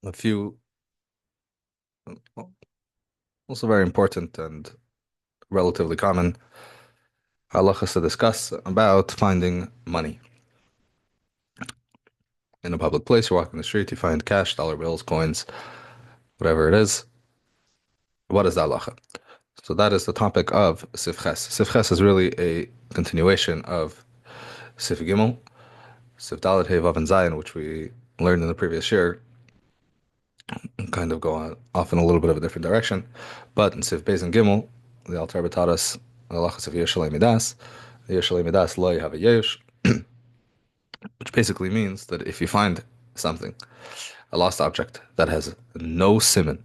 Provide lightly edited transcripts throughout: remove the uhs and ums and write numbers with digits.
a few also very important and relatively common halachas to discuss about finding money. In a public place, you're walking the street, you find cash, dollar bills, coins, whatever it is. What is the halacha? So that is the topic of Seif Ches. Seif Ches is really a continuation of Seif Gimel, Seif Dalet, Hey Vav and Zayin, which we learned in the previous year, and kind of go on, off in a little bit of a different direction. But in Seif Beis and Gimel, the Alter Rebbe taught us the halachas of Yesh Shalei Midas. Yesh Shalei Midas lo have a yesh, which basically means that if you find something, a lost object that has no siman,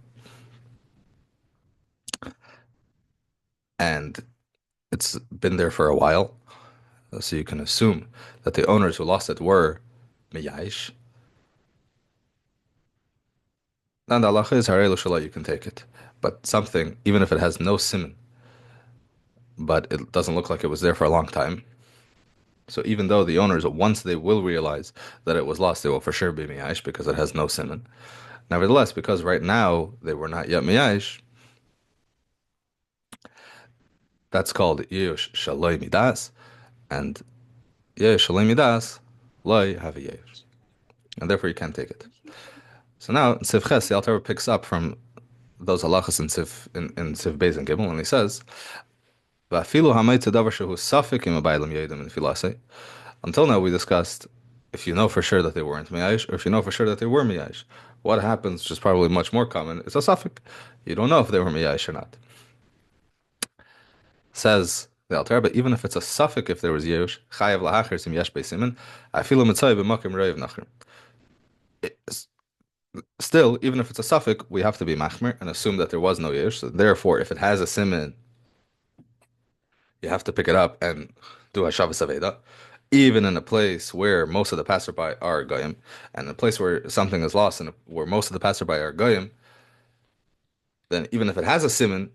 and it's been there for a while, so you can assume that the owners who lost it were miyash, then the halacha is harei lo you can take it. But something, even if it has no siman, but it doesn't look like it was there for a long time, so even though the owners, once they will realize that it was lost, they will for sure be miyash because it has no siman. Nevertheless, because right now they were not yet miyash, that's called yush shaloi midas, and yush shaloi midas loy have a yush, and therefore you can't take it. So now in Seif Ches, the Alter picks up from those halachas in Seif Beis and Gimel, and he says, "Va'afilu hamaytze davar shehu safek im abaylam yedim in filasei." Until now, we discussed if you know for sure that they weren't miyash, or if you know for sure that they were miyash. What happens, which is probably much more common, is a safek. You don't know if they were miyash or not. Says the Alter, but even if it's a safek, if there was yesh, chayav lahacher sim yesh beisimin, afilu Metziah b'makim reiv nachrim. Still, even if it's a safek, we have to be machmer and assume that there was no yesh. So therefore, if it has a simin, you have to pick it up and do a Shabbos Aveda, even in a place where most of the passerby are goyim, and a place where something is lost and where most of the passerby are goyim, then even if it has a siman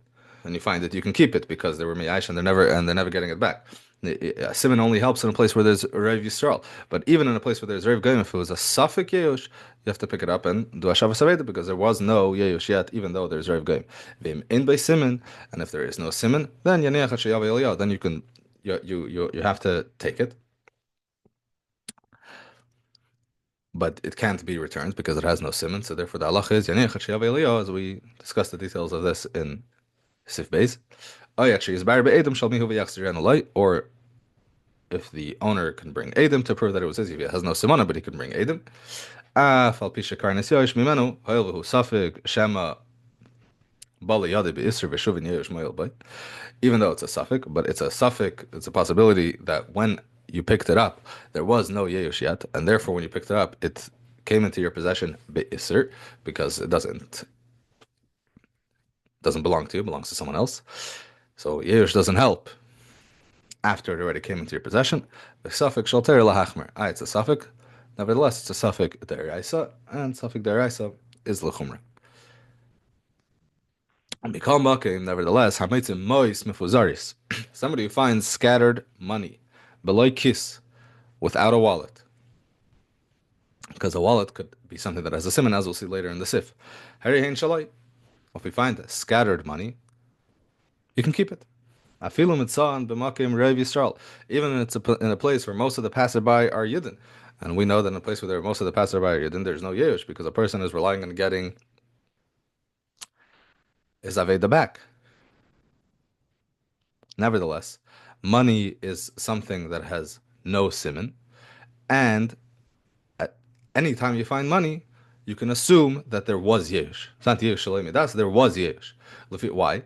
and you find it, you can keep it because they were miyash and they're never getting it back. A siman only helps in a place where there's Rev Yisrael, but even in a place where there's Rev Goyim, if it was a Safek Yeush, you have to pick it up and do a Shabbos Aveda because there was no Yeush yet, even though there's Rev Goyim. Vim in by siman, and if there is no siman, then Yaneach Hashayav Eliyah, then you have to take it, but it can't be returned because it has no siman. So therefore, the halach is Yaneach Hashayav Eliyah, as we discussed the details of this in Seif Beis. Oh, actually, is bar be'edem shall mihu v'yachzir anolai, or if the owner can bring edem to prove that it was his, if he has no simona, but he can bring edem. Fal pisha karnes yosh mimenu hoil v'hu safik shema bali yadi be'isr v'shuvin yosh moil bay. Even though it's a suffix, but it's a suffix, it's a possibility that when you picked it up, there was no yesh yet, and therefore when you picked it up, it came into your possession be'isr because it doesn't belong to you, it belongs to someone else. So yesh doesn't help after it already came into your possession. The suffix shalter lahachmer. It's a suffix. Nevertheless, it's a suffix deraisa, and suffix deraisa is lechumra. And become makim, nevertheless, hamitzim mois mifuzaris. Somebody who finds scattered money, below kiss, without a wallet, because a wallet could be something that has a simon, as we'll see later in the sif. Hari hein shalai. If we find scattered money, you can keep it. Afilu mitzah b'makim reiv Yisrael. Even in a place where most of the passerby are yidden, and we know that in a place where most of the passerby are yidden, there's no yesh because a person is relying on getting his aveda back. Nevertheless, money is something that has no simon, and at any time you find money, you can assume that there was yesh. It's not yesh shalei midas, there was yesh. Why?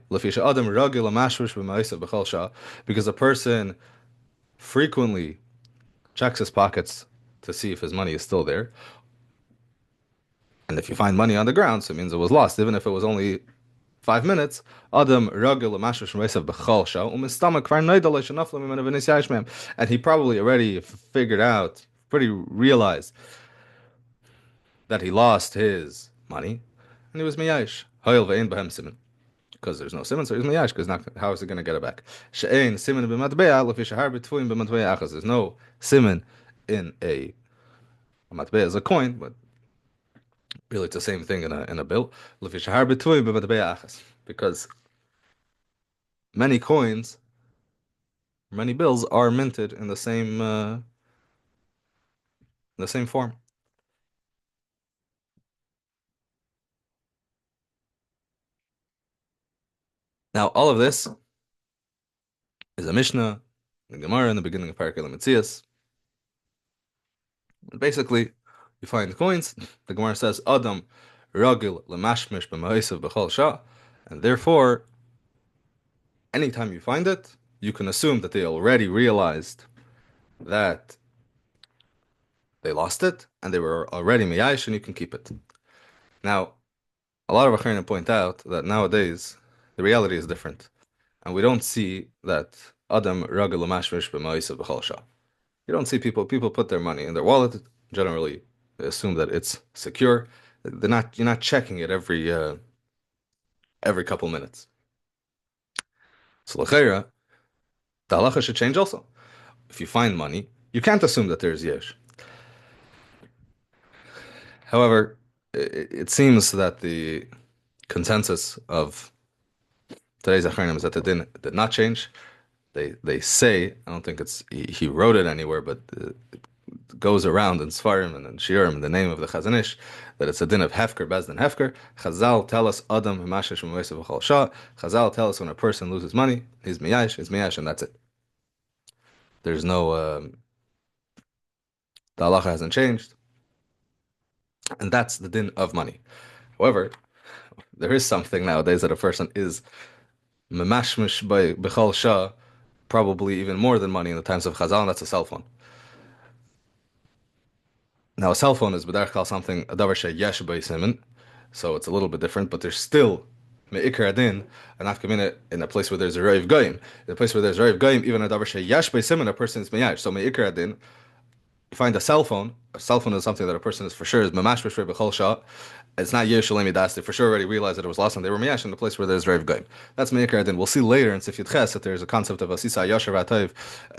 Because a person frequently checks his pockets to see if his money is still there. And if you find money on the ground, so it means it was lost, even if it was only 5 minutes. And he probably already figured out, pretty realized that he lost his money, and he was miyash. Because there's no simon, so he's miyash. Because how is he going to get it back? There's no simon in a matbeah is a coin, but Really, it's the same thing in a bill. Because many coins, many bills are minted in the same form. Now, all of this is a Mishnah, the Gemara in the beginning of Parak Mציאה. Basically, you find coins. The Gemara says, Adam ragil lemashmish b'ma'asav b'chol shah, and therefore, anytime you find it, you can assume that they already realized that they lost it, and they were already miyash, and you can keep it. Now, a lot of Achronim point out that nowadays the reality is different, and we don't see that Adam ragil lemashmish b'ma'asav b'chol shah. You don't see people put their money in their wallet. Generally, they assume that it's secure. You're not checking it every couple minutes. So l'cheira, the halacha should change also. If you find money, you can't assume that there's yesh. However, it seems that the consensus of today's Achronim is that the din did not change. They say, I don't think he wrote it anywhere, but it goes around in Sfarim and in Shiurim in the name of the Chazon Ish that it's a din of Hefker, Bezdin Hefker. Chazal tell us Adam Himashish M'Moisav V'Chol Shah. Chazal tell us when a person loses money, he's miyash, and that's it. There's no the halacha hasn't changed, and that's the din of money. However, there is something nowadays that a person is memashmish by b'chol shah, probably even more than money in the times of Chazal, and that's a cell phone. Now, a cell phone is b'derech kal something a davar sheyesh b'yisimin, so it's a little bit different, but there's still me'ikar adin an afkamina in a place where there's a reiv goyim. In a place where there's a reiv goyim, even a davar sheyesh b'yisimin, a person is me'yash. So me'ikar adin, you find a cell phone. A cell phone is something that a person is for sure is mamash b'shvei b'chol shah. It's not yeshalemi das. They for sure already realized that it was lost, and they were miyash in the place where there's reiv goyim. That's me'ikar adin. We'll see later in Sif Yud Ches that there's a concept of asisa yasher v'atayv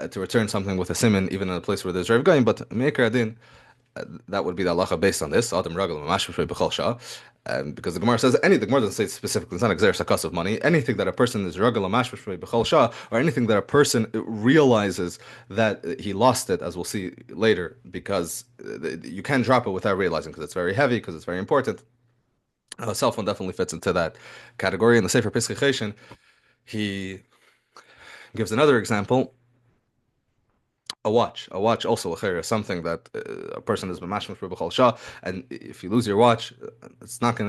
to return something with a simin, even in a place where there's reiv goyim. But me'ikar adin, that would be the halacha based on this. Adam ragel mamash b'shvei b'chol shah. Because the Gemara says anything. The Gemara doesn't say specifically. It's not exer sakas of money. Anything that a person is ragel mamash b'shvei b'chol shah, or anything that a person realizes that he lost it, as we'll see later, because you can't drop it without realizing, because it's very heavy, because it's very important. A cell phone definitely fits into that category. In the Sefer Pischei, he gives another example. A watch also is something that a person is b'mashmish b'chol shah, and if you lose your watch, it's not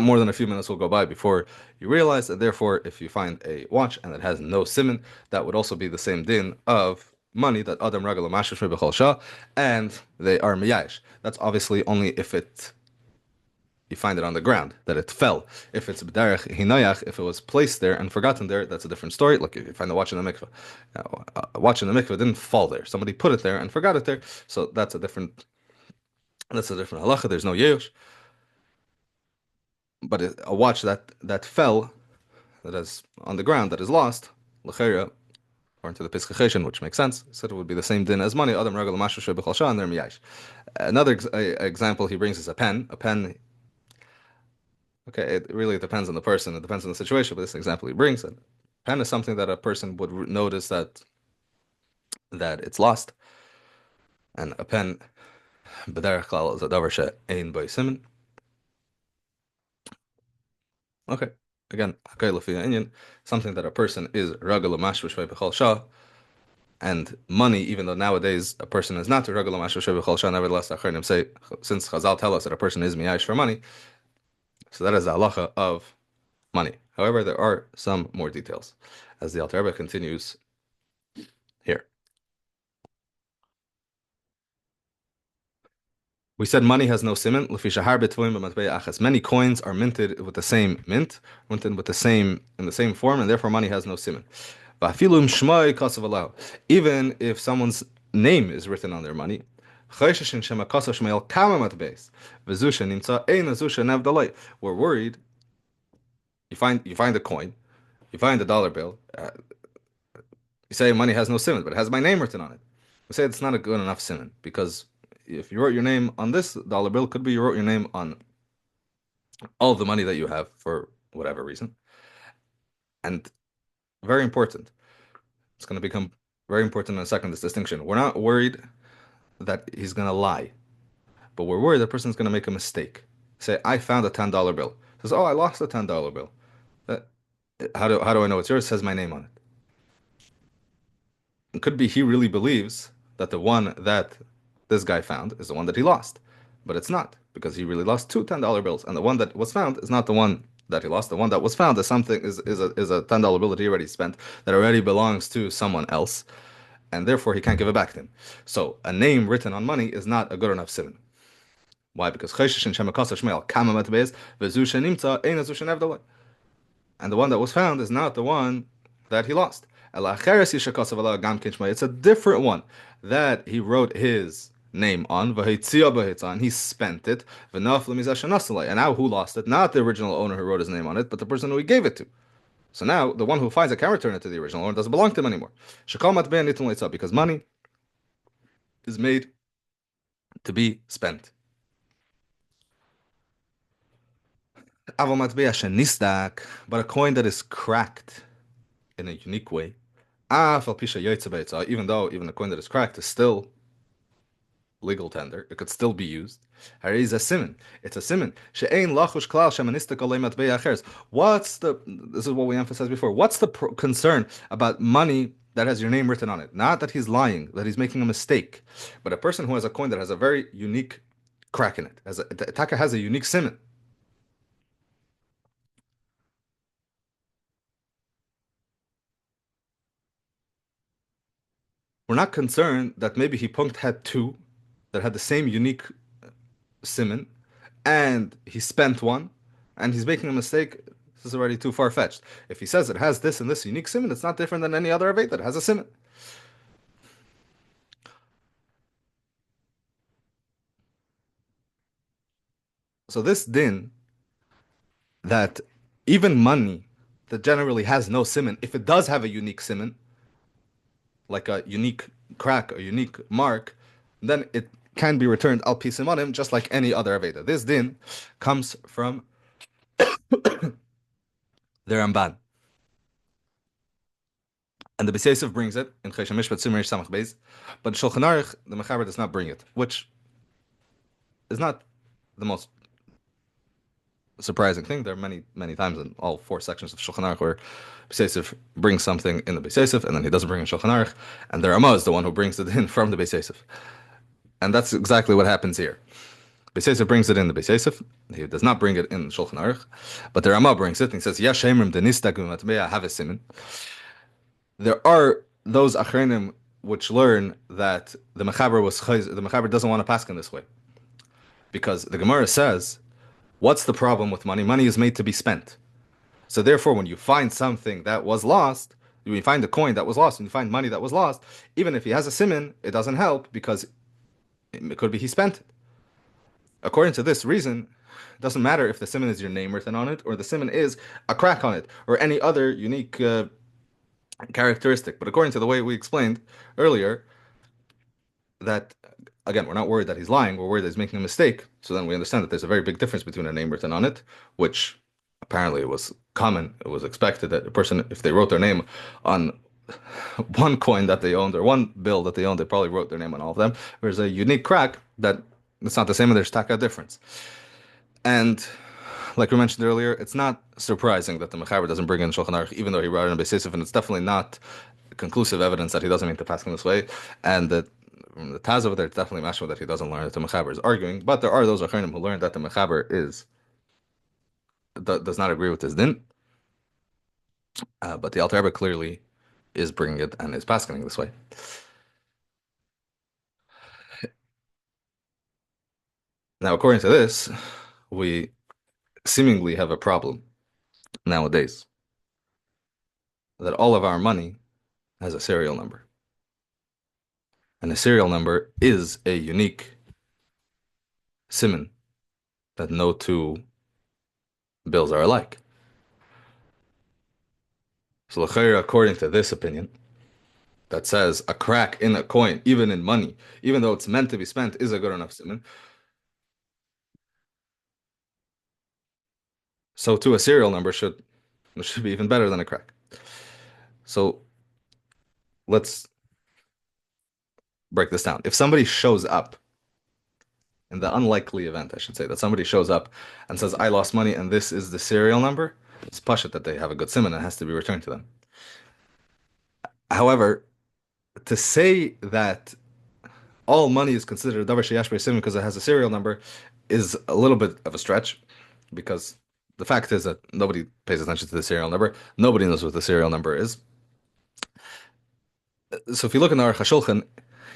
more than a few minutes will go by before you realize. And therefore, if you find a watch and it has no simin, that would also be the same din of money that adam ragel mashmish b'chol shah, and they are miyash. That's obviously only if you find it on the ground, that it fell. If it's b'derech hinayach, if it was placed there and forgotten there, that's a different story. Look, if you find a watch in the mikveh, now, a watch in the mikveh didn't fall there. Somebody put it there and forgot it there. So that's a different halacha. There's no yesh. But a watch that fell, that is on the ground, that is lost, l'cheira, according to the Pischei, which makes sense, said it would be the same din as money. Adam regal mashu shebechal shah, and they're miyash. Another example he brings is a pen. A pen. Okay, it really depends on the person. It depends on the situation. But this example he brings, a pen is something that a person would notice that it's lost, and a pen, b'derech klal, is a davar she'ein by simin. Okay, again, something that a person is ragul mashvish b'chol shah, and money, even though nowadays a person is not ragul mashvish b'chol shah, nevertheless, Achronim say, since Chazal tell us that a person is miyash for money, so that is the halacha of money. However, there are some more details, as the Alter Rebbe continues here. We said money has no siman. Many coins are minted with the same mint, minted with in the same form, and therefore money has no siman. Even if someone's name is written on their money, we're worried. You find a coin, you find a dollar bill. You say money has no siman, but it has my name written on it. We say it's not a good enough siman because if you wrote your name on this dollar bill, could be you wrote your name on all the money that you have for whatever reason. And very important, it's going to become very important in a second, this distinction. We're not worried that he's going to lie, but we're worried the person's going to make a mistake. Say, I found a $10 bill. Says, oh, I lost a $10 bill. Uh, how do I know it's yours? It says my name on it. It could be he really believes that the one that this guy found is the one that he lost, but it's not, because he really lost two $10 bills, and the one that was found is not the one that he lost. The one that was found is something is a $10 bill that he already spent, that already belongs to someone else, and therefore he can't give it back to him. So a name written on money is not a good enough simon. Why? Because and the one that was found is not the one that he lost. It's a different one that he wrote his name on. He spent it. And now who lost it? Not the original owner who wrote his name on it, but the person who he gave it to. So now the one who finds it can return it to the original owner. Doesn't belong to him anymore. Because money is made to be spent. But a coin that is cracked in a unique way, even though even a coin that is cracked is still legal tender, it could still be used. It's a simon. It's a simon. This is what we emphasized before. What's the concern about money that has your name written on it? Not that he's lying, that he's making a mistake, but a person who has a coin that has a very unique crack in it, Taka has a unique simon. We're not concerned that maybe he punked had two that had the same unique simon, and he spent one, and he's making a mistake. This is already too far-fetched. If he says it has this and this unique simon, it's not different than any other Aved that has a simon. So this din, that even money that generally has no simon, if it does have a unique simon, like a unique crack, a unique mark, then it can be returned al pi simonim, just like any other Aveda. This din comes from the Ramban. And the Seif brings it in Cheshem Mishpat Simrish Samach Beis, but Shulchan Aruch, the Mechaber, does not bring it, which is not the most surprising thing. There are many, many times in all four sections of Shulchan Aruch where Seif brings something in the Seif, and then he doesn't bring in Shulchan Aruch, and the Ramah is the one who brings it in from the Seif. And that's exactly what happens here. Seif brings it in the Seif. He does not bring it in Shulchan Aruch, but the Ramah brings it and he says, "Yesh heimrim denistag u'matmeya have a siman." There are those achrenim which learn that the Mechaber doesn't want to pass in this way, because the Gemara says, what's the problem with money? Money is made to be spent. So therefore, when you find something that was lost, when you find a coin that was lost, when you find money that was lost, even if he has a siman, it doesn't help, because it could be he spent it. According to this reason, it doesn't matter if the siman is your name written on it, or the siman is a crack on it, or any other unique characteristic. But according to the way we explained earlier, that again, we're not worried that he's lying, we're worried that he's making a mistake. So then we understand that there's a very big difference between a name written on it, which apparently it was common, it was expected that a person, if they wrote their name on one coin that they owned or one bill that they owned, they probably wrote their name on all of them. There's a unique crack that it's not the same, and there's taka difference. And like we mentioned earlier, it's not surprising that the Mechaber doesn't bring in Shulchan Aruch, even though he wrote it in Seif, and it's definitely not conclusive evidence that he doesn't mean to pass in this way, and that the Taz over there, it's definitely mashma that he doesn't learn that the Mechaber is arguing. But there are those Achronim who learn that the Mechaber does not agree with this din, but the Alter Rebbe clearly is bringing it and is passing this way. Now, according to this, we seemingly have a problem nowadays that all of our money has a serial number. And a serial number is a unique siman that no two bills are alike. So, according to this opinion, that says a crack in a coin, even in money, even though it's meant to be spent, is a good enough simon. So too, a serial number should be even better than a crack. So let's break this down. If somebody shows up in the unlikely event, I should say, that somebody shows up and says, "I lost money, and this is the serial number," it's pashut that they have a good simon and it has to be returned to them. However, to say that all money is considered a davar sheyash simon because it has a serial number is a little bit of a stretch, because the fact is that nobody pays attention to the serial number. Nobody knows what the serial number is. So if you look in the Aruch HaShulchan,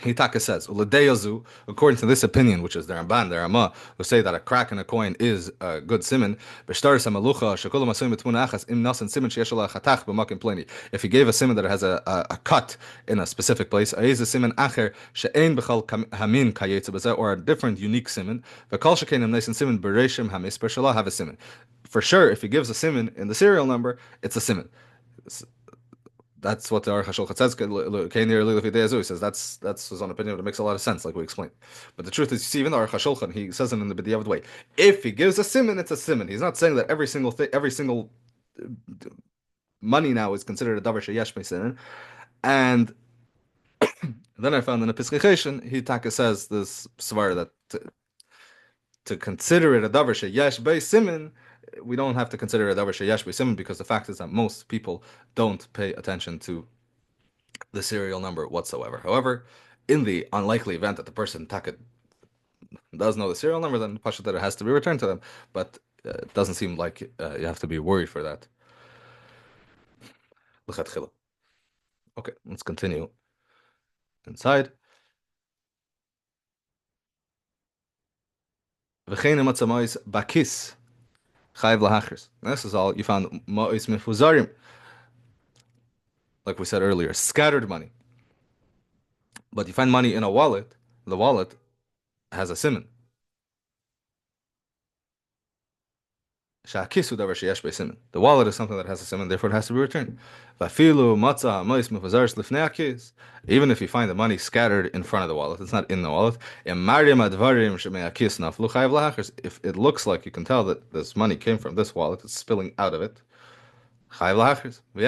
Hitaka says, "Uledeyazu," according to this opinion, which is the Ramban, the Rama, who say that a crack in a coin is a good siman. If he gave a siman that has a cut in a specific place, or a different unique siman, have a siman. For sure, if he gives a siman in the serial number, it's a siman. That's what the Aruch HaShulchan says. He says that's his own opinion, but it makes a lot of sense, like we explained. But the truth is, you see, even the Aruch HaShulchan, he says it in the B'diavad way. If he gives a siman, it's a siman. He's not saying that every single thing, every single money now is considered a davar sheyesh siman. And then I found in a Piskei he taka says this svar that to consider it a davar sheyesh siman, we don't have to consider it a davar sheyesh siman, because the fact is that most people don't pay attention to the serial number whatsoever. However, in the unlikely event that the person does know the serial number, then pasha that it has to be returned to them. But it doesn't seem like you have to be worried for that. Okay, let's continue inside. Bakis. This is all you found ma'is mifuzarim. Like we said earlier, scattered money. But you find money in a wallet. The wallet has a simon. The wallet is something that has a simon, therefore it has to be returned. Even if you find the money scattered in front of the wallet, it's not in the wallet. If it looks like you can tell that this money came from this wallet, it's spilling out of it. Then you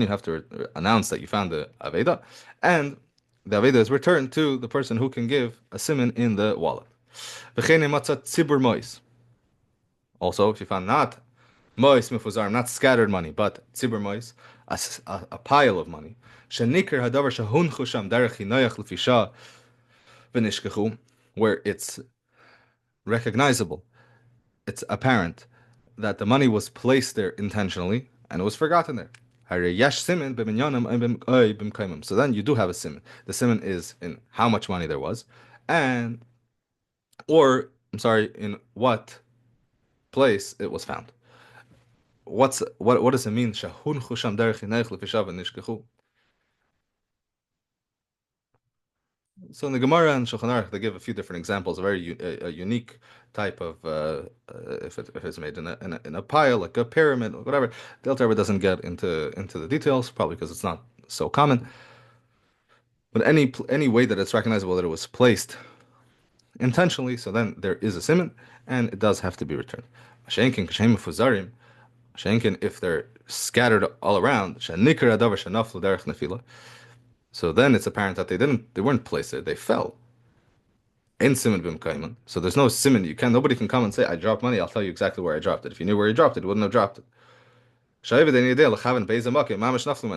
have to announce that you found the Aveda, and the Aveda is returned to the person who can give a simon in the wallet. Also, if you found not mois mifuzar, not scattered money, but tzibur mois, a pile of money, where it's recognizable, it's apparent that the money was placed there intentionally and it was forgotten there. So then you do have a simon. The simon is in how much money there was, and in what place it was found. What does it mean? So in the Gemara and Shulchan Aruch, they give a few different examples, a very a unique type of if it's made in a pile, like a pyramid or whatever. The Alter Rebbe doesn't get into the details, probably because it's not so common. But any way that it's recognizable that it was placed intentionally, so then there is a simon, and it does have to be returned. Shenkin, if they're scattered all around, so then it's apparent that they weren't placed there, they fell. In simon b'mkaiman. So there's no simon. Nobody can come and say, "I dropped money." I'll tell you exactly where I dropped it. If you knew where you dropped it, you wouldn't have dropped it. A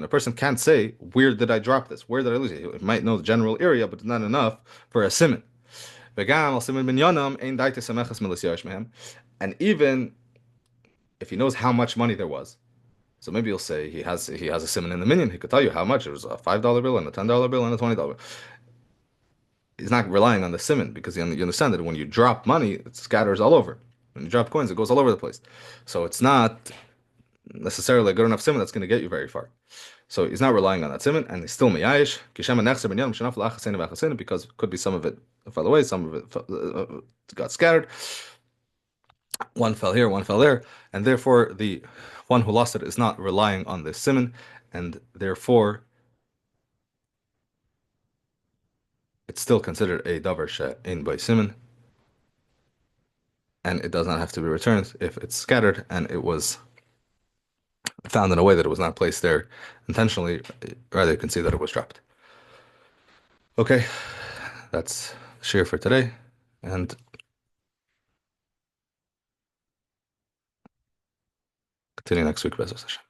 person can't say, "Where did I drop this? Where did I lose it?" It might know the general area, but not enough for a simon. And even if he knows how much money there was, so maybe you'll say he has a simon in the minion. He could tell you how much. It was a $5 bill and a $10 bill and a $20 bill. He's not relying on the simon, because you understand that when you drop money, it scatters all over. When you drop coins, it goes all over the place. So it's not necessarily a good enough simon that's going to get you very far. So he's not relying on that simon, and he's still miyayish. Because it could be some of it fell away, some of it got scattered. One fell here, one fell there, and therefore the one who lost it is not relying on this simon, and therefore it's still considered a davar she'ein by siman, and it does not have to be returned if it's scattered and it was found in a way that it was not placed there intentionally. Rather, you can see that it was dropped. Okay, that's share for today, and continue next week, B'ezras Hashem.